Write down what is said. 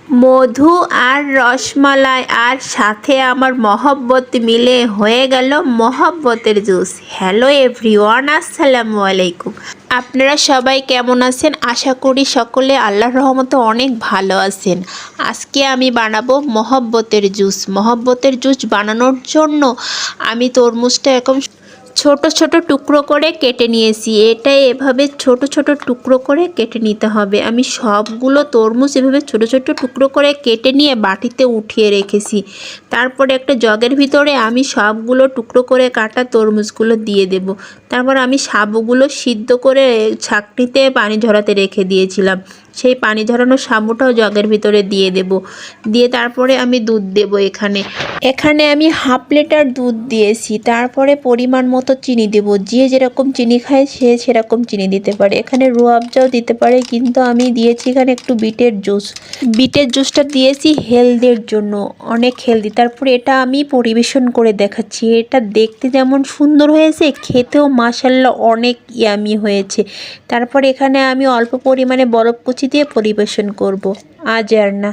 মধু আর রসমালাই আর সাথে আমার মহব্বত মিলে হয়ে গেল মহব্বতের জুস। হ্যালো এভরিওয়ান, আসসালামু আলাইকুম। আপনারা সবাই কেমন আছেন? আশা করি সকলে আল্লাহর রহমতে অনেক ভালো আছেন। আজকে আমি বানাবো মহব্বতের জুস। মহব্বতের জুস বানানোর জন্য আমি তরমুজটা এরকম ছোট ছোট টুকরো করে কেটে নিয়েছি। এটা এভাবে ছোট ছোট টুকরো করে কেটে নিতে হবে। আমি সবগুলো তরমুজ এভাবে ছোট ছোট টুকরো করে কেটে নিয়ে বাটিতে উঠিয়ে রেখেছি। তারপরে একটা জগের ভিতরে আমি সবগুলো টুকরো করে কাটা তরমুজগুলো দিয়ে দেব। তারপর আমি সাবুগুলো সিদ্ধ করে ছাঁকনিতে পানি ঝরাতে রেখে দিয়েছিলাম। সেই পানি ঝরানো সাবুটাও জগের ভিতরে দিয়ে দেব। দিয়ে তারপরে আমি দুধ দেব। এখানে আমি হাফ লিটার দুধ দিয়েছি। তারপরে পরিমাণ মতো চিনি দেব। যে যেরকম চিনি খায় সে সেরকম চিনি দিতে পারে। এখানে রুয়াবজাও দিতে পারে, কিন্তু আমি দিয়েছি এখানে একটু বিটের জুস। বিটের জুসটা দিয়েছি হেলদির জন্য, অনেক হেলদি। তারপরে এটা আমি পরিবেশন করে দেখাচ্ছি। এটা দেখতে যেমন সুন্দর হয়েছে, খেতেও মাশাআল্লাহ অনেক ইয়ামি হয়েছে। তারপর এখানে আমি অল্প পরিমাণে বরফ কুচি দিয়ে পরিবেশন করব। আজ আর না।